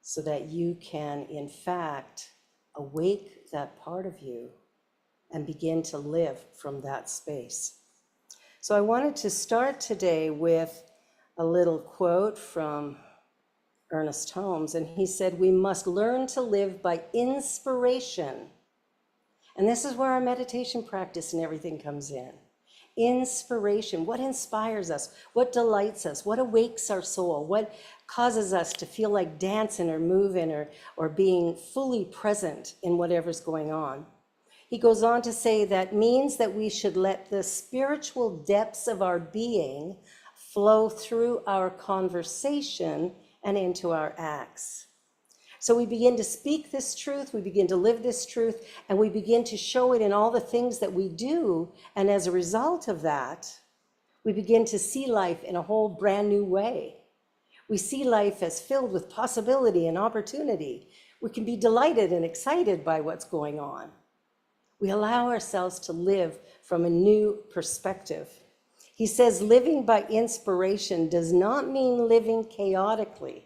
so that you can, in fact, awake that part of you and begin to live from that space. So I wanted to start today with a little quote from Ernest Holmes, and he said, "We must learn to live by inspiration." And this is where our meditation practice and everything comes in. Inspiration. What inspires us? What delights us? What awakes our soul? What causes us to feel like dancing or moving or being fully present in whatever's going on? He goes on to say that means that we should let the spiritual depths of our being flow through our conversation and into our acts. So we begin to speak this truth, we begin to live this truth, and we begin to show it in all the things that we do. And as a result of that, we begin to see life in a whole brand new way. We see life as filled with possibility and opportunity. We can be delighted and excited by what's going on. We allow ourselves to live from a new perspective. He says living by inspiration does not mean living chaotically.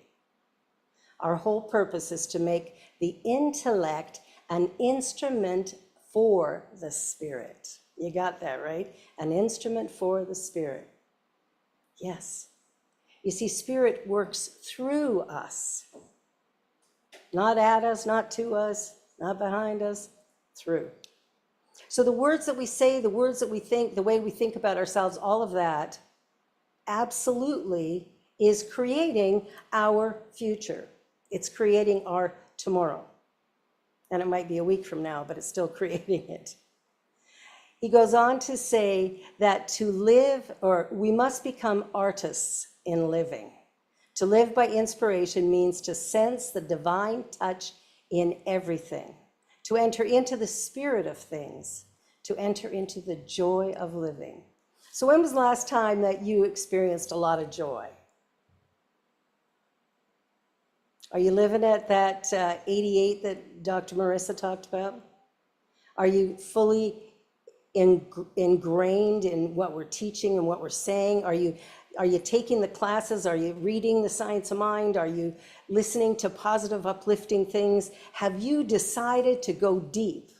Our whole purpose is to make the intellect an instrument for the spirit. You got that, right? An instrument for the spirit. Yes. You see, spirit works through us. Not at us, not to us, not behind us, through. So the words that we say, the words that we think, the way we think about ourselves, all of that absolutely is creating our future. It's creating our tomorrow. And it might be a week from now, but it's still creating it. He goes on to say that to live, or we must become artists in living. To live by inspiration means to sense the divine touch in everything, to enter into the spirit of things, to enter into the joy of living. So when was the last time that you experienced a lot of joy? Are you living at that 88 that Dr. Marissa talked about? Are you fully ingrained in what we're teaching and what we're saying? Are you taking the classes? Are you reading the Science of Mind? Are you listening to positive, uplifting things? Have you decided to go deep?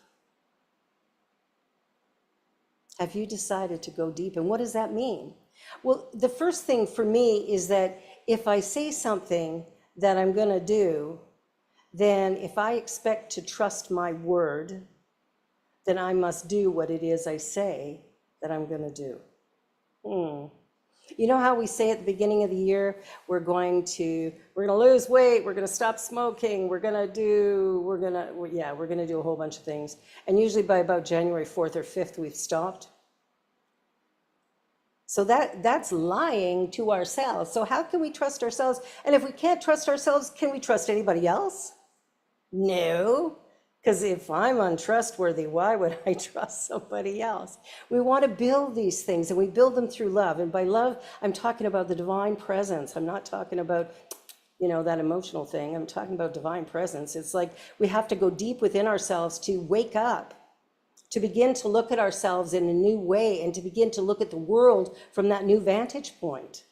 Have you decided to go deep? And what does that mean? Well, the first thing for me is that if I say something that I'm going to do, then if I expect to trust my word, then I must do what it is I say that I'm going to do. You know how we say at the beginning of the year, we're going to lose weight, we're going to stop smoking, we're going to do a whole bunch of things. And usually by about January 4th or 5th, we've stopped. So that's lying to ourselves. So how can we trust ourselves? And if we can't trust ourselves, can we trust anybody else? No, because if I'm untrustworthy, why would I trust somebody else? We want to build these things, and we build them through love. And by love, I'm talking about the divine presence. I'm not talking about, that emotional thing. I'm talking about divine presence. It's like we have to go deep within ourselves to wake up, to begin to look at ourselves in a new way, and to begin to look at the world from that new vantage point.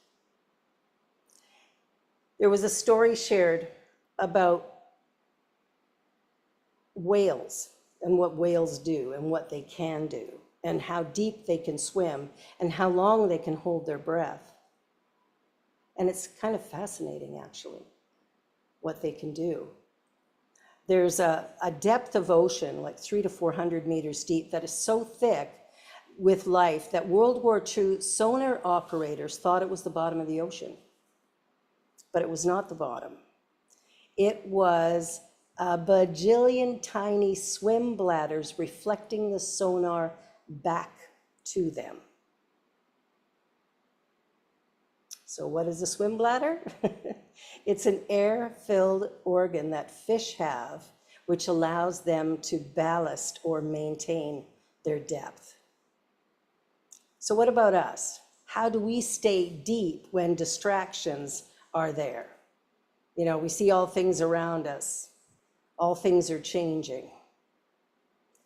There was a story shared about whales and what whales do and what they can do and how deep they can swim and how long they can hold their breath. And it's kind of fascinating, actually, what they can do. There's a depth of ocean, like 300 to 400 meters deep, that is so thick with life that World War II sonar operators thought it was the bottom of the ocean. But it was not the bottom. It was a bajillion tiny swim bladders reflecting the sonar back to them. So what is a swim bladder? It's an air-filled organ that fish have, which allows them to ballast or maintain their depth. So what about us? How do we stay deep when distractions are there? We see all things around us. All things are changing.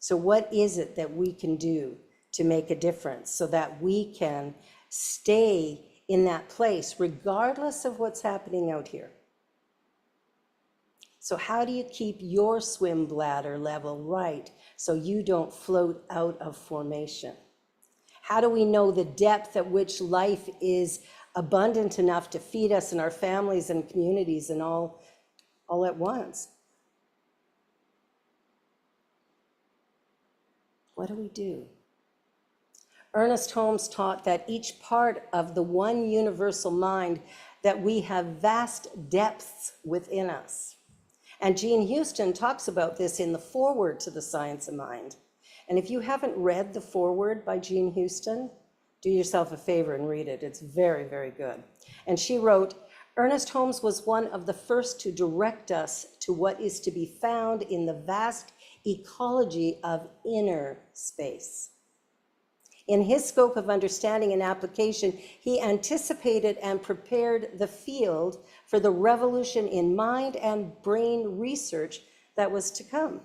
So what is it that we can do to make a difference so that we can stay in that place regardless of what's happening out here? So how do you keep your swim bladder level right so you don't float out of formation? How do we know the depth at which life is abundant enough to feed us and our families and communities and all at once? What do we do? Ernest Holmes taught that each part of the one universal mind, that we have vast depths within us. And Jean Houston talks about this in the foreword to The Science of Mind. And if you haven't read the foreword by Jean Houston, do yourself a favor and read it. It's very, very good. And she wrote, Ernest Holmes was one of the first to direct us to what is to be found in the vast ecology of inner space. In his scope of understanding and application, he anticipated and prepared the field for the revolution in mind and brain research that was to come.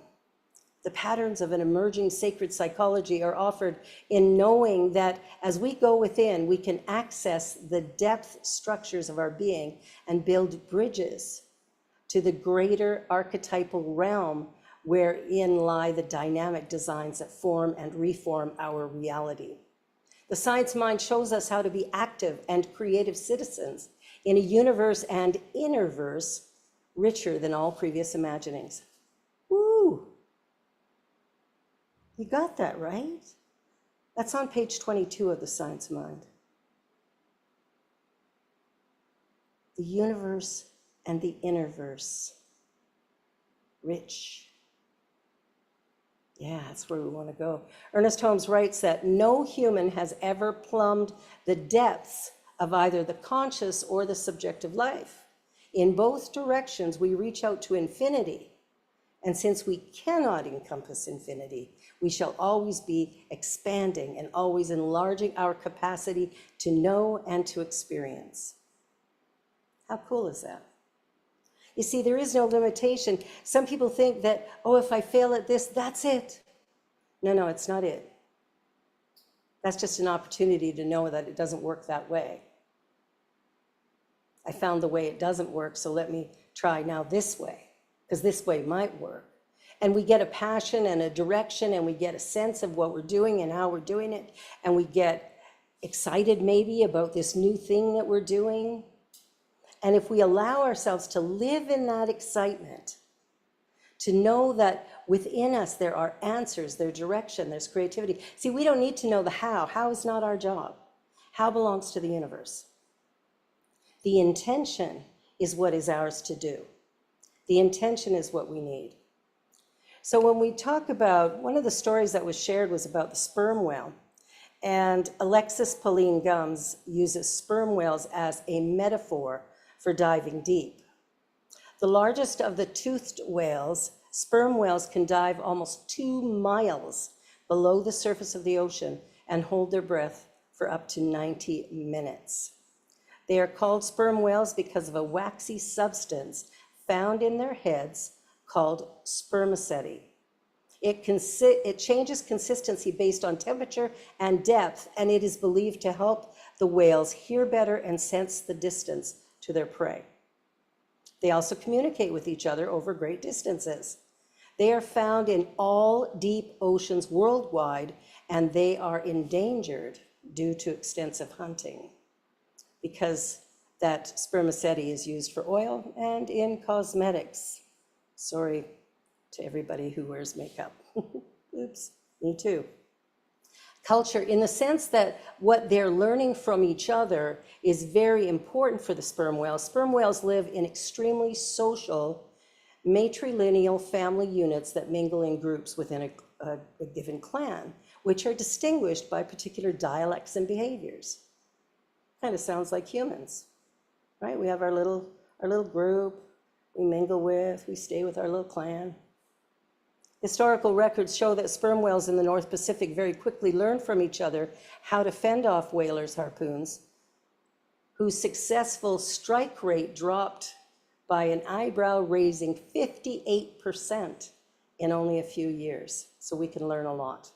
The patterns of an emerging sacred psychology are offered in knowing that as we go within, we can access the depth structures of our being and build bridges to the greater archetypal realm wherein lie the dynamic designs that form and reform our reality. The science mind shows us how to be active and creative citizens in a universe and innerverse richer than all previous imaginings. Woo! You got that, right? That's on page 22 of The Science Mind. The universe and the innerverse. Rich. Yeah, that's where we want to go. Ernest Holmes writes that no human has ever plumbed the depths of either the conscious or the subjective life. In both directions, we reach out to infinity. And since we cannot encompass infinity, we shall always be expanding and always enlarging our capacity to know and to experience. How cool is that? You see, there is no limitation. Some people think that, oh, if I fail at this, that's it. No, it's not it. That's just an opportunity to know that it doesn't work that way. I found the way it doesn't work, so let me try now this way, because this way might work. And we get a passion and a direction, and we get a sense of what we're doing and how we're doing it, and we get excited maybe about this new thing that we're doing. And if we allow ourselves to live in that excitement, to know that within us there are answers, there's direction, there's creativity. See, we don't need to know the how. How is not our job. How belongs to the universe. The intention is what is ours to do. The intention is what we need. So when we talk about, one of the stories that was shared was about the sperm whale. And Alexis Pauline Gumbs uses sperm whales as a metaphor for diving deep. The largest of the toothed whales, sperm whales can dive almost 2 miles below the surface of the ocean and hold their breath for up to 90 minutes. They are called sperm whales because of a waxy substance found in their heads called spermaceti. It changes consistency based on temperature and depth, and it is believed to help the whales hear better and sense the distance to their prey. They also communicate with each other over great distances. They are found in all deep oceans worldwide, and they are endangered due to extensive hunting because that spermaceti is used for oil and in cosmetics. Sorry to everybody who wears makeup. Oops, me too. Culture, in the sense that what they're learning from each other is very important for the sperm whales. Sperm whales live in extremely social, matrilineal family units that mingle in groups within a given clan, which are distinguished by particular dialects and behaviors. Kind of sounds like humans, right? We have our little group we mingle with, we stay with our little clan. Historical records show that sperm whales in the North Pacific very quickly learned from each other how to fend off whalers' harpoons, whose successful strike rate dropped by an eyebrow-raising 58% in only a few years. So we can learn a lot.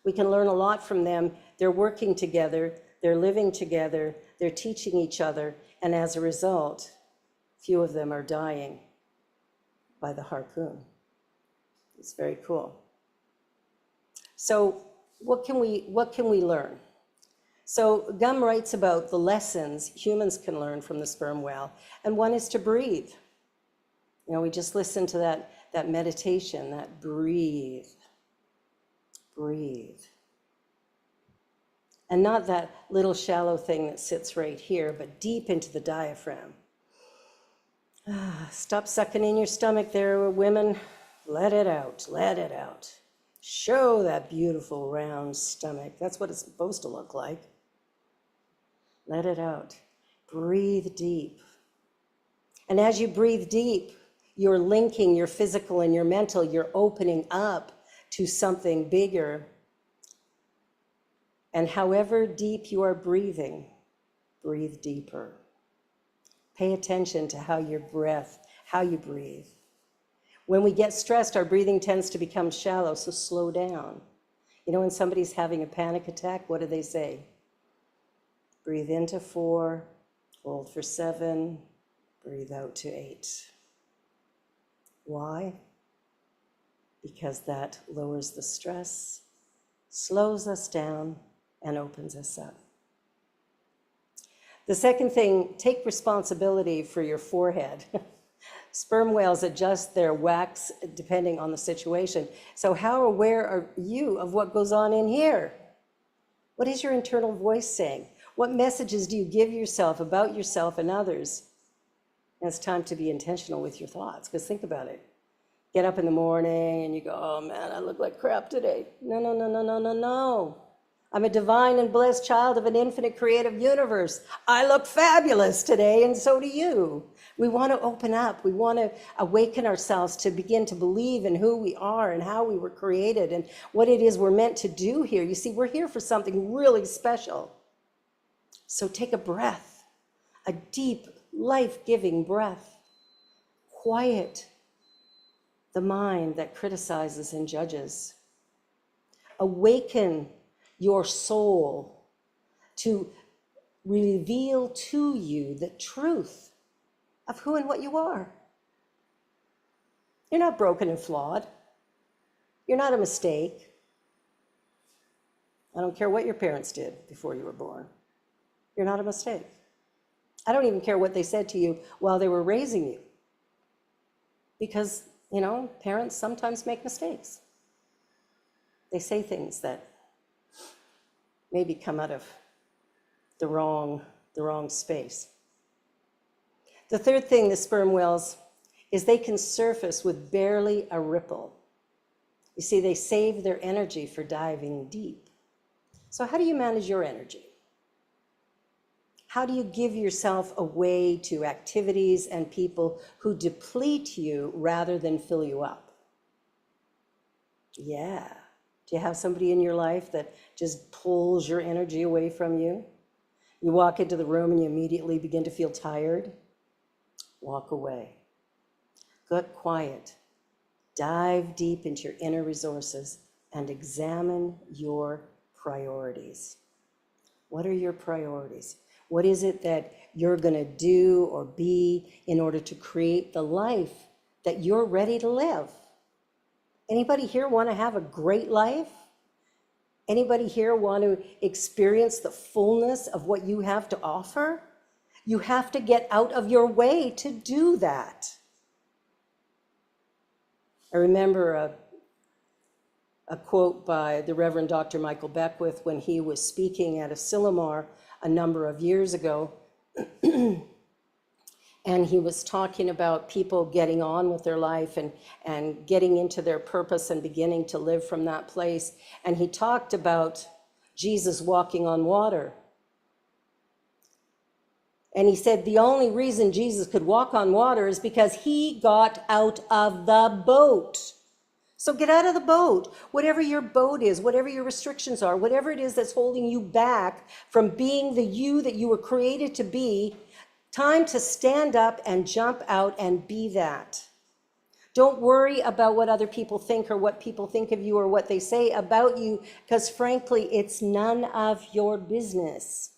We can learn a lot from them. They're working together, they're living together, they're teaching each other, and as a result, few of them are dying. by the harpoon. It's very cool. So what can we learn? So Gum writes about the lessons humans can learn from the sperm whale, and one is to breathe. We just listened to that meditation, that breathe. And not that little shallow thing that sits right here, but deep into the diaphragm. Stop sucking in your stomach there, women. Let it out. Show that beautiful round stomach. That's what it's supposed to look like. Let it out. Breathe deep. And as you breathe deep, you're linking your physical and your mental. You're opening up to something bigger. And however deep you are breathing, breathe deeper. Pay attention to how you breathe. When we get stressed, our breathing tends to become shallow, so slow down. When somebody's having a panic attack, what do they say? Breathe into 4, hold for 7, breathe out to 8. Why? Because that lowers the stress, slows us down, and opens us up. The second thing, take responsibility for your forehead. Sperm whales adjust their wax depending on the situation. So how aware are you of what goes on in here? What is your internal voice saying? What messages do you give yourself about yourself and others? And it's time to be intentional with your thoughts, because think about it. Get up in the morning and you go, oh man, I look like crap today. No. I'm a divine and blessed child of an infinite creative universe. I look fabulous today, and so do you. We want to open up. We want to awaken ourselves to begin to believe in who we are and how we were created and what it is we're meant to do here. You see, we're here for something really special. So take a breath, a deep, life-giving breath. Quiet the mind that criticizes and judges. Awaken your soul to reveal to you the truth of who and what you are. You're not broken and flawed. You're not a mistake. I don't care what your parents did before you were born. You're not a mistake. I don't even care what they said to you while they were raising you. Because, parents sometimes make mistakes. They say things that maybe come out of the wrong space. The third thing, the sperm whales, is they can surface with barely a ripple. You see, they save their energy for diving deep. So how do you manage your energy? How do you give yourself away to activities and people who deplete you rather than fill you up? Yeah. Do you have somebody in your life that just pulls your energy away from you? You walk into the room and you immediately begin to feel tired? Walk away. Get quiet. Dive deep into your inner resources and examine your priorities. What are your priorities? What is it that you're going to do or be in order to create the life that you're ready to live? Anybody here want to have a great life? Anybody here want to experience the fullness of what you have to offer? You have to get out of your way to do that. I remember a quote by the Reverend Dr. Michael Beckwith when he was speaking at Asilomar a number of years ago. And he was talking about people getting on with their life and getting into their purpose and beginning to live from that place. And he talked about Jesus walking on water. And he said the only reason Jesus could walk on water is because he got out of the boat. So get out of the boat. Whatever your boat is, whatever your restrictions are, whatever it is that's holding you back from being the you that you were created to be, time to stand up and jump out and be that. Don't worry about what other people think or what people think of you or what they say about you, because frankly, it's none of your business.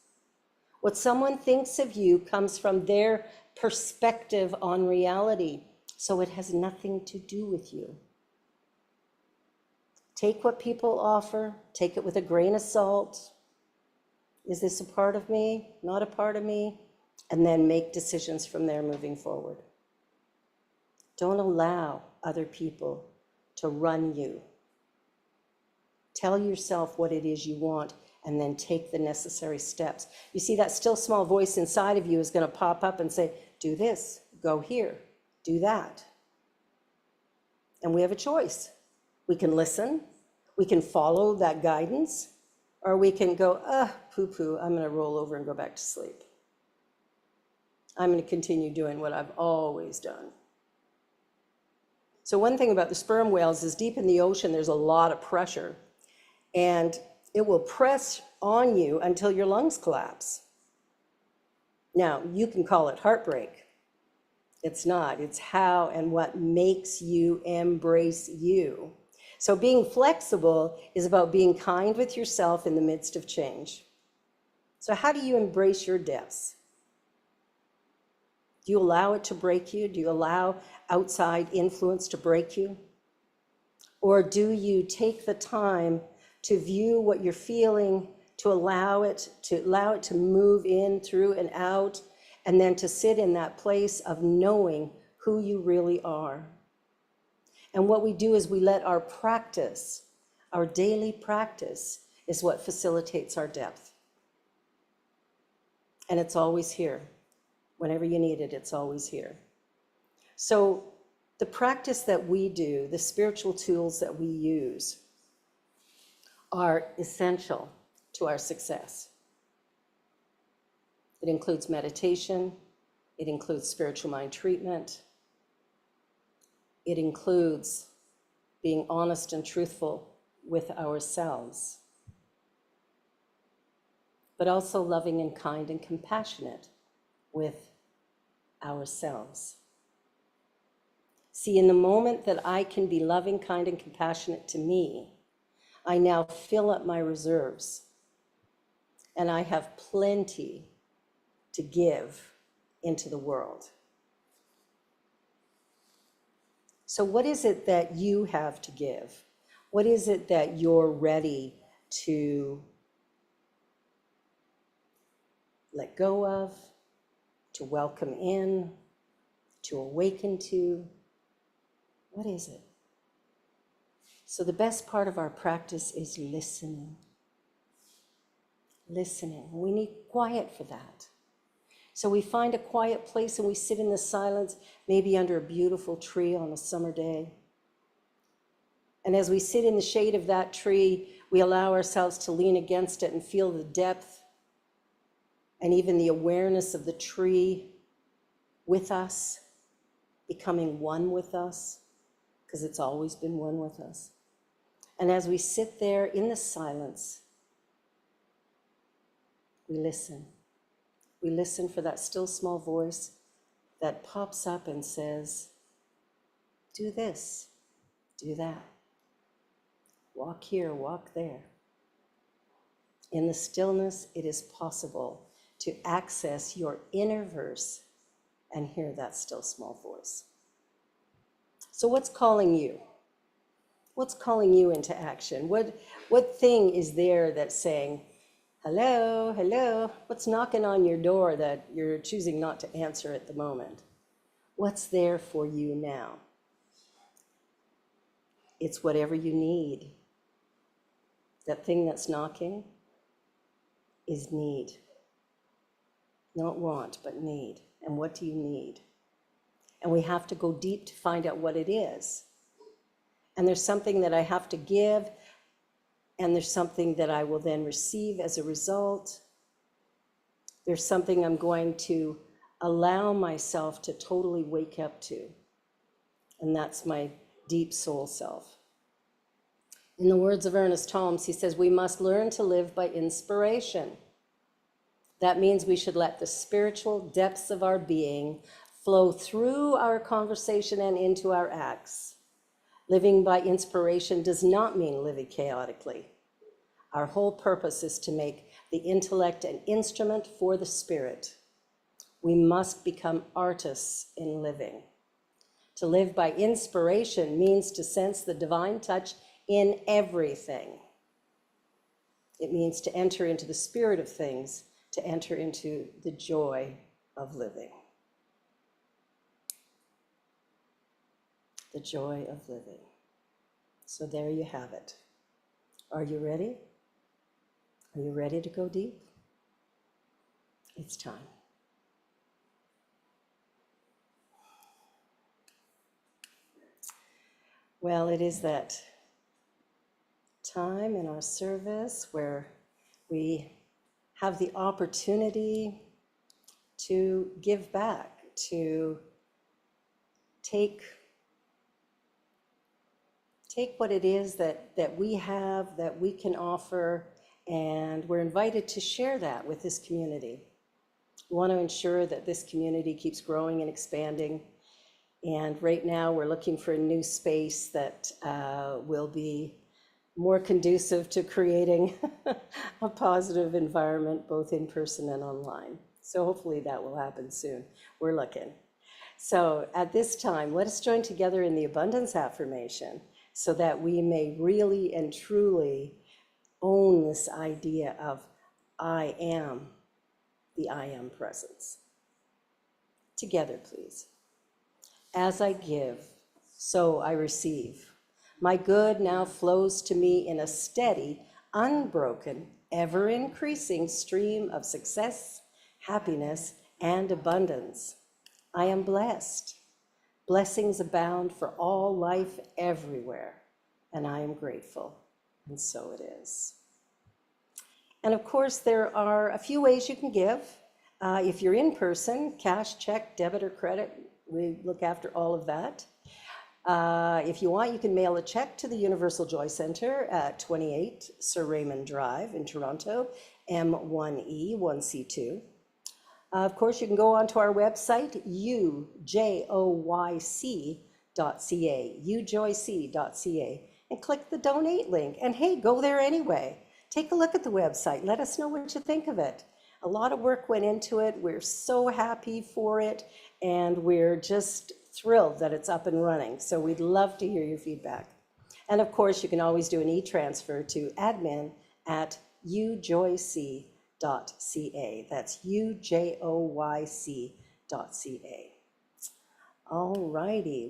What someone thinks of you comes from their perspective on reality. So it has nothing to do with you. Take what people offer, take it with a grain of salt. Is this a part of me? Not a part of me? And then make decisions from there moving forward. Don't allow other people to run you. Tell yourself what it is you want and then take the necessary steps. You see, that still small voice inside of you is going to pop up and say, do this, go here, do that. And we have a choice. We can listen, we can follow that guidance, or we can go, poo-poo, I'm going to roll over and go back to sleep. I'm going to continue doing what I've always done. So one thing about the sperm whales is deep in the ocean, there's a lot of pressure, and it will press on you until your lungs collapse. Now, you can call it heartbreak. It's not. It's how and what makes you embrace you. So being flexible is about being kind with yourself in the midst of change. So how do you embrace your depths? Do you allow it to break you? Do you allow outside influence to break you? Or do you take the time to view what you're feeling, to allow it to move in, through, and out, and then to sit in that place of knowing who you really are? And what we do is we let our practice, our daily practice, is what facilitates our depth. And it's always here. Whenever you need it, it's always here. So the practice that we do, the spiritual tools that we use, are essential to our success. It includes meditation. It includes spiritual mind treatment. It includes being honest and truthful with ourselves, but also loving and kind and compassionate with ourselves. See, in the moment that I can be loving, kind, and compassionate to me, I now fill up my reserves, and I have plenty to give into the world. So what is it that you have to give? What is it that you're ready to let go of, to welcome in, to awaken to? What is it? So the best part of our practice is listening. Listening. We need quiet for that. So we find a quiet place and we sit in the silence, maybe under a beautiful tree on a summer day. And as we sit in the shade of that tree, we allow ourselves to lean against it and feel the depth and even the awareness of the tree with us, becoming one with us, because it's always been one with us. And as we sit there in the silence, we listen. We listen for that still small voice that pops up and says, do this, do that. Walk here, walk there. In the stillness, it is possible to access your inner verse and hear that still small voice. So what's calling you? What's calling you into action? What thing is there that's saying, hello, hello? What's knocking on your door that you're choosing not to answer at the moment? What's there for you now? It's whatever you need. That thing that's knocking is need. Not want, but need. And what do you need? And we have to go deep to find out what it is. And there's something that I have to give, and there's something that I will then receive as a result. There's something I'm going to allow myself to totally wake up to. And that's my deep soul self. In the words of Ernest Holmes, he says, we must learn to live by inspiration. That means we should let the spiritual depths of our being flow through our conversation and into our acts. Living by inspiration does not mean living chaotically. Our whole purpose is to make the intellect an instrument for the spirit. We must become artists in living. To live by inspiration means to sense the divine touch in everything. It means to enter into the spirit of things, to enter into the joy of living. The joy of living. So there you have it. Are you ready? Are you ready to go deep? It's time. Well, it is that time in our service where we have the opportunity to give back, to take what it is that we have, that we can offer, and we're invited to share that with this community. We want to ensure that this community keeps growing and expanding. And right now we're looking for a new space that will be more conducive to creating a positive environment, both in person and online. So hopefully that will happen soon. We're looking. So at this time, let us join together in the abundance affirmation so that we may really and truly own this idea of I am the I am presence. Together, please. As I give, so I receive. My good now flows to me in a steady, unbroken, ever-increasing stream of success, happiness, and abundance. I am blessed. Blessings abound for all life everywhere, and I am grateful, and so it is. And of course, there are a few ways you can give. If you're in person, cash, check, debit, or credit, we look after all of that. If you want, you can mail a check to the Universal Joy Center at 28 Sir Raymond Drive in Toronto, M1E1C2. Of course, you can go onto our website, ujoyc.ca, and click the donate link. And hey, go there anyway. Take a look at the website. Let us know what you think of it. A lot of work went into it. We're so happy for it, and we're just thrilled that it's up and running. So we'd love to hear your feedback. And of course, you can always do an e-transfer to admin@ujoyc.ca. That's ujoyc.ca. All righty.